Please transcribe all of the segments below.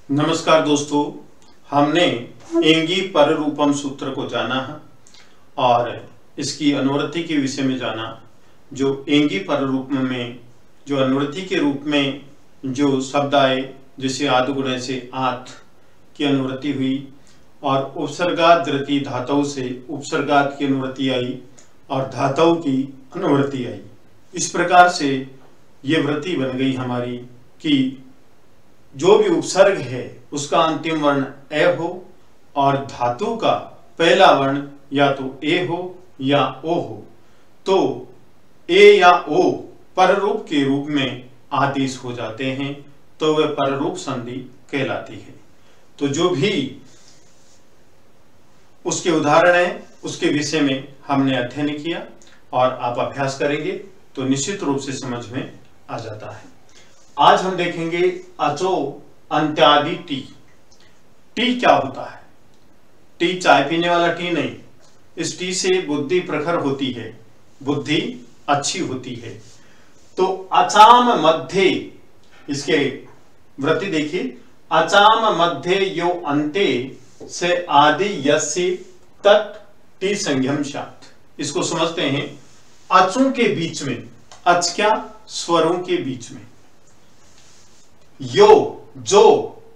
नमस्कार दोस्तों, हमने एंगी पररूपम सूत्र को जाना है और इसकी अनुवृत्ति के विषय में जाना। जो एंगी पररूप में जो अनुवृत्ति के रूप में जो शब्द आए, जैसे आदगुण से आत की अनुवृत्ति हुई और उपसर्गात धृति धातु से उपसर्गात की अनुवृत्ति आई और धातु की अनुवृत्ति आई। इस प्रकार से ये वृत्ति बन गई हमारी कि जो भी उपसर्ग है उसका अंतिम वर्ण ए हो और धातु का पहला वर्ण या तो ए हो या ओ हो, तो ए या ओ पररूप के रूप में आदेश हो जाते हैं, तो वह पररूप संधि कहलाती है। तो जो भी उसके उदाहरण है उसके विषय में हमने अध्ययन किया और आप अभ्यास करेंगे तो निश्चित रूप से समझ में आ जाता है। आज हम देखेंगे अचो अंत्यादि टी। टी क्या होता है? टी चाय पीने वाला टी नहीं। इस टी से बुद्धि प्रखर होती है, बुद्धि अच्छी होती है। तो अचाम मध्य, इसके वृत्ति देखिए, अचाम मध्य यो अंते से आदि यस्य तत् टी संज्ञम स्यात्। इसको समझते हैं, अचों के बीच में, अच क्या? स्वरों के बीच में, यो जो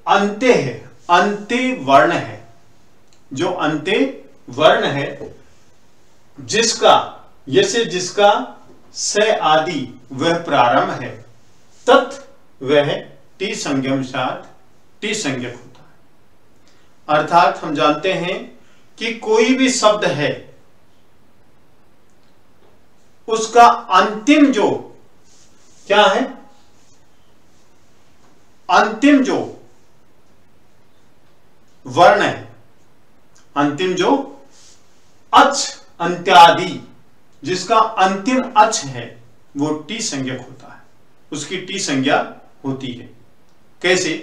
अंत्य है, अंत्य वर्ण है, जो अंत्य वर्ण है, जिसका यसे जिसका से आदि वह प्रारंभ है, तत् वह टी संज्ञम स्यात् टी संज्ञक होता है। अर्थात हम जानते हैं कि कोई भी शब्द है उसका अंतिम जो क्या है, अंतिम जो वर्ण है, अंतिम जो अच अंत्यादि, जिसका अंतिम अच है वो टी संज्ञक होता है, उसकी टी संज्ञा होती है। कैसे?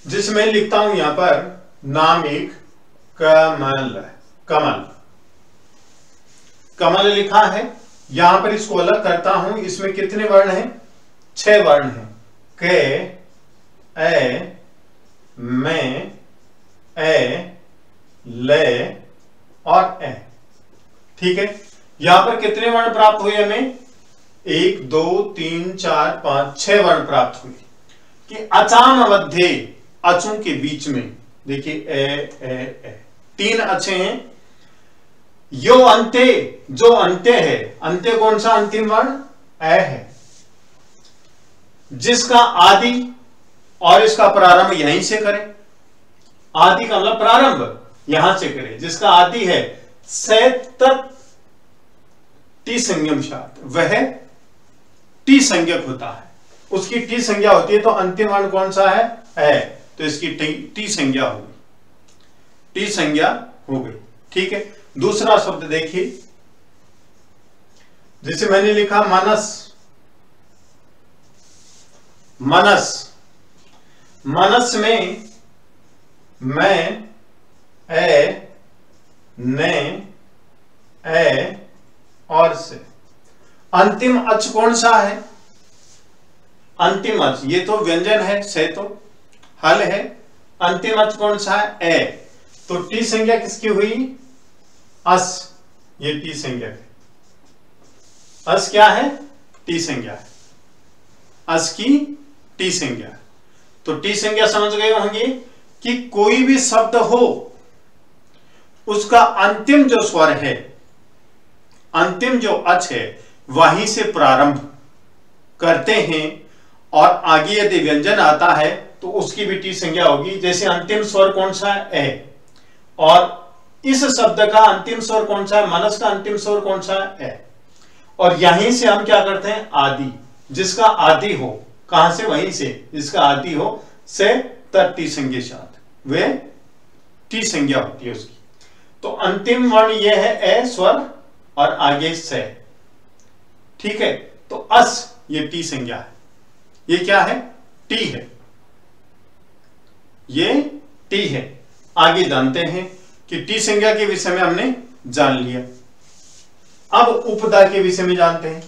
जिसमें लिखता हूं यहां पर नाम एक कमल, कमल, कमल लिखा है। यहां पर इसको अलग करता हूं, इसमें कितने वर्ण हैं? 6 वर्ण हैं। के, ए, में, ए, ले और ए। ठीक है, यहां पर कितने वर्ण प्राप्त हुए हमें? 1 2 3 4 5 6 वर्ण प्राप्त हुए। कि अचाम मध्य, अचों के बीच में देखिए ए 3 अच्छे हैं। यो अंत्य, जो अंत्य है, अंत्य कौन सा अंतिम वर्ण? ए है, जिसका आदि और इसका प्रारंभ यहीं से करें। आदि का मतलब प्रारंभ यहां से करें, जिसका आदि है से तत् टी संज्ञम स्यात्, वह टी संज्ञक होता है, उसकी टी संज्ञा होती है। तो अंतिम वर्ण कौन सा है? ए, तो इसकी टी संज्ञा हो गई, टी संज्ञा हो गई। ठीक है, दूसरा शब्द देखिए, जैसे मैंने लिखा मनस, मनस, मनस में मैं, ए, ने, ए और से। अंतिम अच कौन सा है? अंतिम अच, ये तो व्यंजन है, से तो हल है। अंतिम अच कौन सा है? ए, तो टी संज्ञा किसकी हुई? अस, ये टी संज्ञा है। अस क्या है? टी संज्ञा है, अस की टी संज्ञा। तो टी संज्ञा समझ गए होंगे कि कोई भी शब्द हो उसका अंतिम जो स्वर है, अंतिम जो अच है, वहीं से प्रारंभ करते हैं और आगे यदि व्यंजन आता है तो उसकी भी टी संज्ञा होगी। जैसे अंतिम स्वर कौन सा है? ए, और इस शब्द का अंतिम स्वर कौन सा है? मनस का अंतिम स्वर कौन सा है? ए, और यहीं से हम क्या करते हैं? आदि, जिसका आदि हो, कहां से? वहीं से, जिसका आदि हो, से तत् टी संज्ञा स्यात्, वे टी संज्ञा होती है उसकी। तो अंतिम वर्ण ये है ए स्वर और आगे से। ठीक है, तो अस ये टी संज्ञा है। ये क्या है? टी है, ये टी है। आगे जानते हैं कि टी संज्ञा के विषय में हमने जान लिया। अब उपदा के विषय में जानते हैं।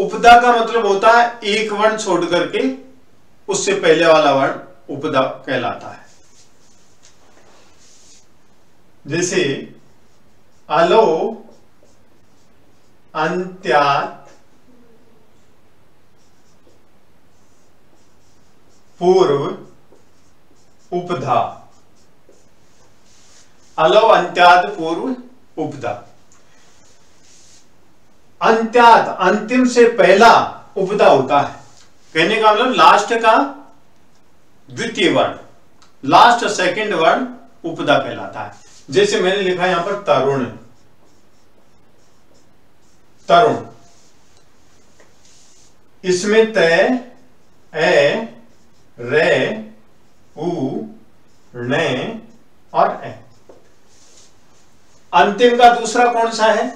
उपदा का मतलब होता है एक वर्ण छोड़ करके उससे पहले वाला वर्ण उपदा कहलाता है। जैसे अलो अंत्यात पूर्व उपधा, अलो अंत्यात पूर्व उपधा। अंत्यात अंतिम से पहला उपधा होता है, कहने का मतलब लास्ट का द्वितीय वर्ण, लास्ट सेकंड वर्ण उपधा कहलाता है। जैसे मैंने लिखा यहां पर तरुण, तरुण, इसमें तय ए रे उ ने और ए। अंतिम का दूसरा कौन सा है?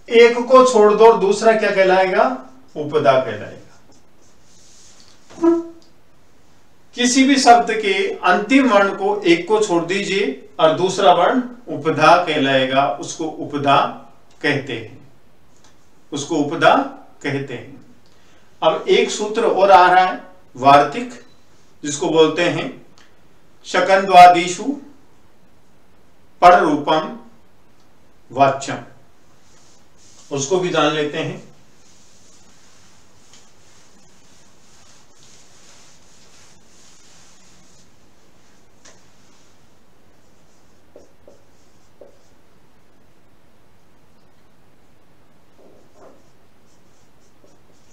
एक को छोड़ दो और दूसरा क्या कहलाएगा? उपदा कहलाएगा। किसी भी शब्द के अंतिम वर्ण को एक को छोड़ दीजिए और दूसरा वर्ण उपधा कहलाएगा, उसको उपधा कहते हैं, उसको उपधा कहते हैं। अब एक सूत्र और आ रहा है वार्तिक, जिसको बोलते हैं शकंद्वादिषु पररूपम वाच्यम, उसको भी जान लेते हैं।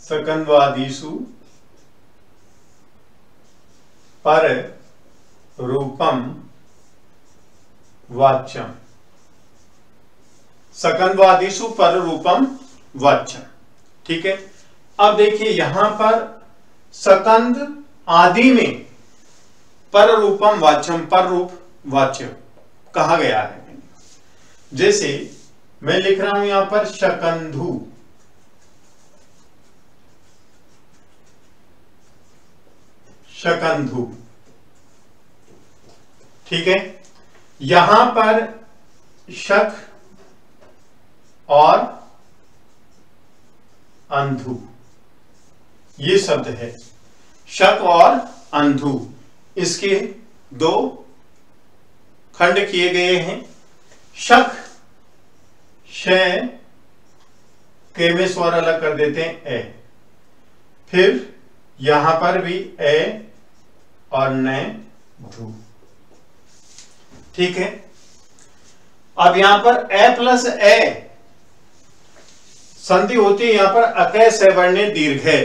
शकंद्वादिषु पर रूपम वाच्यम, शकंद्वादिषु पर रूपम वाच्यम। ठीक है, अब देखिए यहां पर शकंद आदि में पर रूपम वाच्यम, पर रूप वाच्य कहा गया है। जैसे मैं लिख रहा हूं यहां पर शकंधु, शकंधु, ठीक है। यहां पर शक और अंधु ये शब्द है, शक और अंधु, इसके दो खंड किए गए हैं। शक शय के में स्वर अलग कर देते हैं ए, फिर यहां पर भी ए और न धु, ठीक है। अब यहां पर ए प्लस ए संधि होती है, यहां पर अकय सवर्णे दीर्घ है।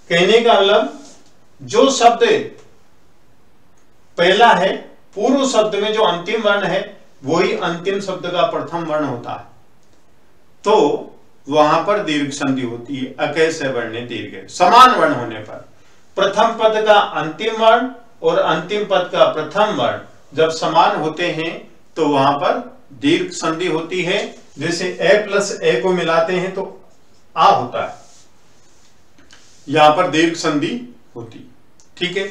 कहने का मतलब जो शब्द पहला है, पूर्व शब्द में जो अंतिम वर्ण है वही अंतिम शब्द का प्रथम वर्ण होता है, तो वहां पर दीर्घ संधि होती है, अकय सवर्णे दीर्घ है। समान वर्ण होने पर प्रथम पद का अंतिम वर्ण और अंतिम पद का प्रथम वर्ण जब समान होते हैं तो वहां पर दीर्घ संधि होती है। जैसे ए प्लस ए को मिलाते हैं तो आ होता है, यहां पर दीर्घ संधि होती, ठीक है।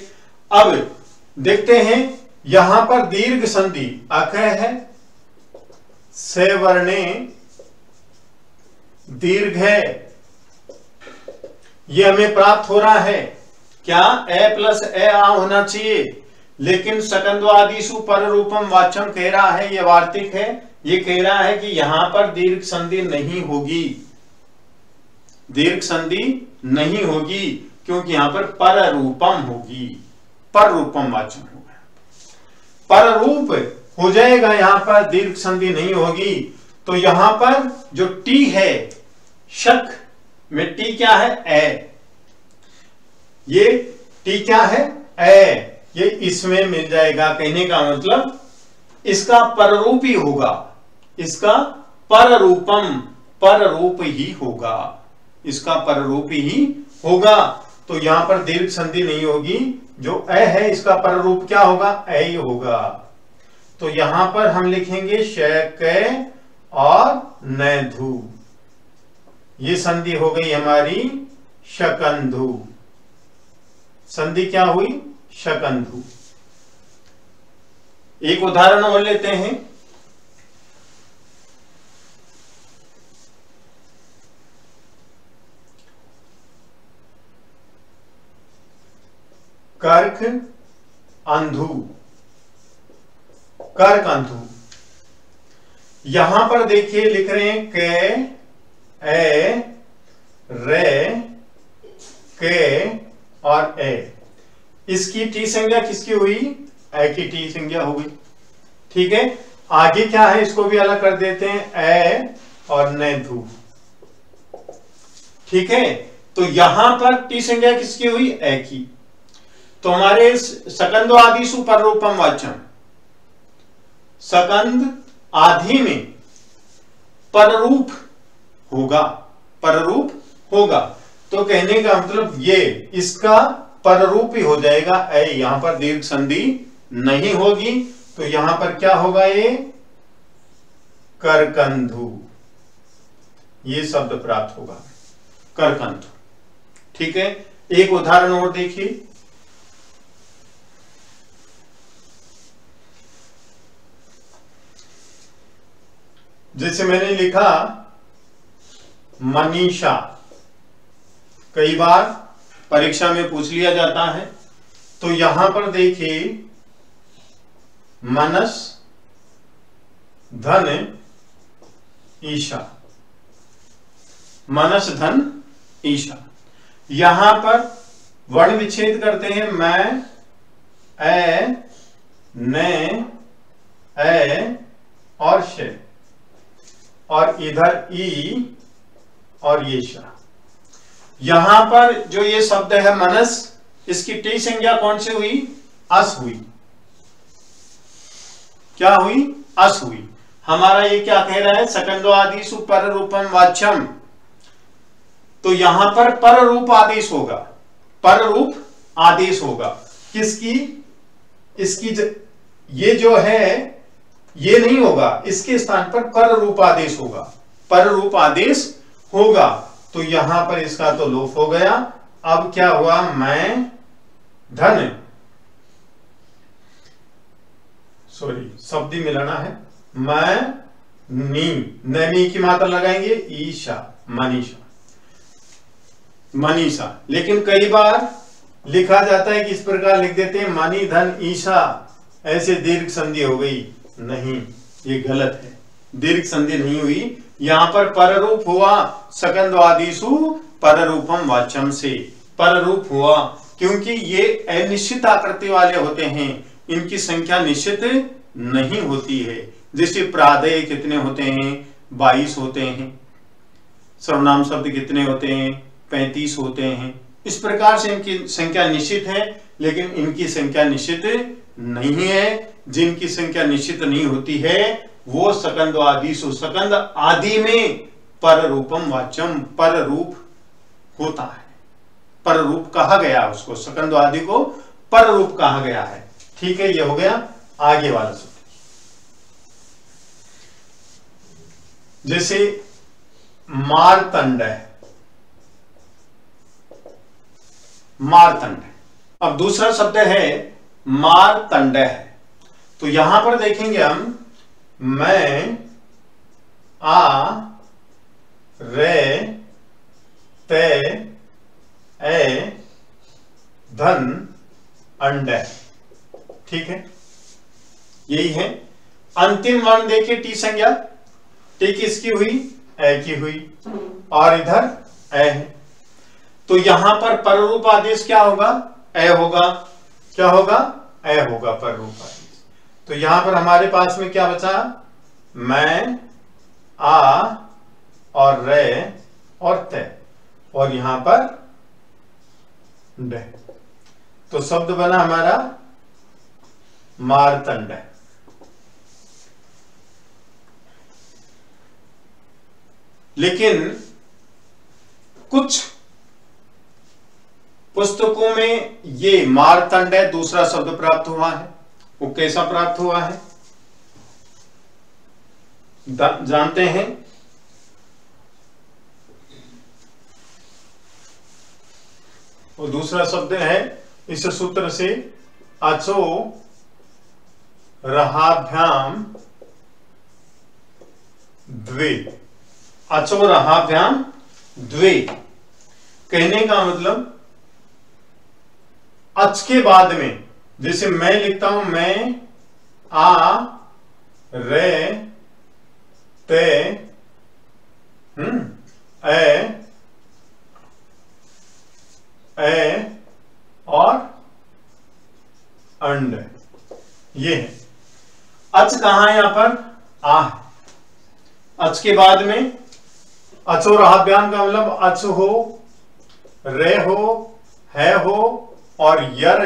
अब देखते हैं यहां पर दीर्घ संधि अकय है, सवर्णे दीर्घ है, ये हमें प्राप्त हो रहा है। क्या ए प्लस ए आ होना चाहिए, लेकिन शकंद्वादिषु पर रूपम वाच्यम कह रहा है, यह वार्तिक है, ये कह रहा है कि यहां पर दीर्घ संधि नहीं होगी, दीर्घ संधि नहीं होगी, क्योंकि यहां पर रूपम होगी, पर रूपम वाच्यम होगा, पर रूप हो जाएगा, यहां पर दीर्घ संधि नहीं होगी। तो यहां पर जो टी है, शक में टी क्या है? ए, ये टी क्या है? ए, ये इसमें मिल जाएगा। कहने का मतलब इसका पररूप ही होगा, इसका पररूपम, पर रूप ही होगा, इसका पररूप ही होगा। तो यहां पर दीर्घ संधि नहीं होगी, जो ए है इसका पररूप क्या होगा? ए ही होगा। तो यहां पर हम लिखेंगे शय और नैधु, ये संधि हो गई हमारी शकंधु, संधि क्या हुई? शकंधु। एक उदाहरण और लेते हैं। कर्क अंधु, कर्क अंधु। यहां पर देखिए लिख रहे हैं के, ए, रे, के और ए। इसकी टी संज्ञा किसकी हुई? ए की टी संज्ञा हो गई। ठीक है, आगे क्या है इसको भी अलग कर देते हैं, ए और नेधु। ठीक है, तो यहां पर टी संज्ञा किसकी हुई? ए की। तो हमारे सकंद आदिशु पर रूपम वाच्यम, सकंद आदि में पररूप होगा, पररूप होगा। तो कहने का मतलब ये इसका पररूप ही हो जाएगा ए। यहां पर दीर्घ संधि नहीं होगी, तो यहां पर क्या होगा? ये करकंधु, ये शब्द प्राप्त होगा, करकंधु। ठीक है, एक उदाहरण और देखिए। जैसे मैंने लिखा मनीषा, कई बार परीक्षा में पूछ लिया जाता है। तो यहां पर देखिए मनस धन ईशा, मनस धन ईशा। यहां पर वर्ण विच्छेद करते हैं, मैं, ए, ने, ए और शे, और इधर ई और ये शा। यहां पर जो ये शब्द है मनस, इसकी टी संज्ञा कौन सी हुई? अस हुई। क्या हुई? अस हुई। हमारा ये क्या कह रहा है? सकंदो आदिशु पर रूपम वाच्यम। तो यहां पर पर रूप आदेश होगा, पर रूप आदेश होगा। किसकी? इसकी ये जो है ये नहीं होगा, इसके स्थान पर रूप आदेश होगा, पर रूप आदेश होगा। तो यहां पर इसका तो लोप हो गया। अब क्या हुआ? मैं धन, सॉरी शब्द ही मिलाना है, मैं नी, नमी की मात्रा लगाएंगे, ईशा, मनीषा, मनीषा। लेकिन कई बार लिखा जाता है कि इस प्रकार लिख देते हैं मनी धन ईशा, ऐसे दीर्घ संधि हो गई। नहीं, ये गलत है, दीर्घ संधि नहीं हुई। यहां पर पररूप हुआ, सकंद आदिशु पररूपम वाच्यम से पररूप हुआ, क्योंकि ये अनिश्चित आकृति वाले होते हैं, इनकी संख्या निश्चित नहीं होती है। जैसे प्रादय कितने होते हैं? 22 होते हैं। सर्वनाम शब्द कितने होते हैं? 35 होते हैं। इस प्रकार से इनकी संख्या निश्चित है, लेकिन इनकी संख्या निश्चित नहीं है। जिनकी संख्या निश्चित नहीं होती है वो सकंद आदिशु, सकंद आदि में पर रूपम वाच्यम, पर रूप होता है, पर रूप कहा गया उसको, सकंद आदि को पर रूप कहा गया है। ठीक है, ये हो गया। आगे वाला शब्द जैसे मारतंड है, मारतंड। अब दूसरा शब्द है मारतंड है। तो यहां पर देखेंगे हम, मैं, आ, रे, ते, ए, धन, अंड। ठीक है, यही है। अंतिम वर्ण देखिए टी संज्ञा, टी किसकी हुई? ए की हुई, और इधर ए है। तो यहां पर पररूप आदेश क्या होगा? ए होगा। क्या होगा? ए होगा पररूप आदेश। तो यहां पर हमारे पास में क्या बचा? मैं, आ और रे और ते, और यहां पर डे। तो शब्द बना हमारा मारतंड। लेकिन कुछ पुस्तकों में ये मारतंड दूसरा शब्द प्राप्त हुआ है। वो कैसा प्राप्त हुआ है जानते हैं? वो दूसरा शब्द है इस सूत्र से, अचो रहाभ्याम द्वे। अचो रहाभ्याम द्वे कहने का मतलब अच के बाद में, जैसे मैं लिखता हूं मैं आ रे ते ए और अंड, ये है। अच कहां है? यहां पर आ है। अच के बाद में अचो रहाभ्याम का मतलब अच हो, रे हो, है हो और यर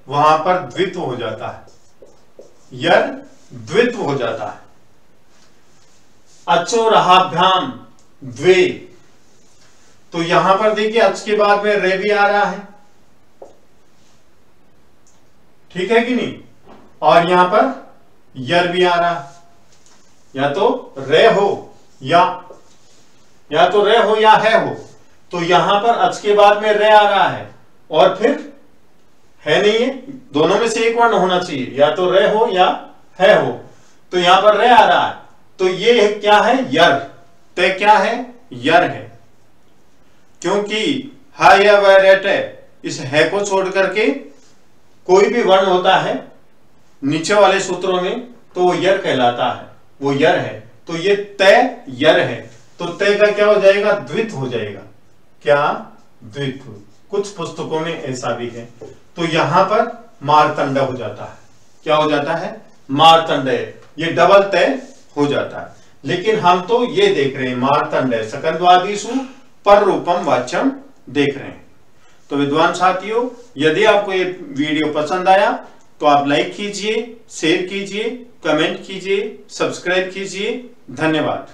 वहां पर द्वित्व हो जाता है, यर द्वित्व हो जाता है। अचो रहाभ्याम द्वे, तो यहां पर देखिए अच के बाद में रे भी आ रहा है, ठीक है कि नहीं, और यहां पर यर भी आ रहा है। या तो रे हो या तो रे हो या है हो, तो यहां पर अच के बाद में रे आ रहा है और फिर है नहीं है, दोनों में से एक वर्ण होना चाहिए, या तो रे हो या है हो, तो यहां पर रे आ रहा है, तो ये क्या है? यर। ते क्या है? यर है, क्योंकि हा या वह रेट है, इस है को छोड़ करके कोई भी वर्ण होता है नीचे वाले सूत्रों में तो वो यर कहलाता है, वो यर है। तो ये तय यर है, तो तय का क्या हो जाएगा? द्वित्व हो जाएगा। क्या? द्वित्व। कुछ पुस्तकों में ऐसा भी है, तो यहां पर मारतंड हो जाता है। क्या हो जाता है? मारतंड, ये डबल तय हो जाता है। लेकिन हम तो ये देख रहे हैं मारतंड सकंद्वादिषु पर रूपम वाच्यम देख रहे हैं। तो विद्वान साथियों, यदि आपको ये वीडियो पसंद आया तो आप लाइक कीजिए, शेयर कीजिए, कमेंट कीजिए, सब्सक्राइब कीजिए। धन्यवाद।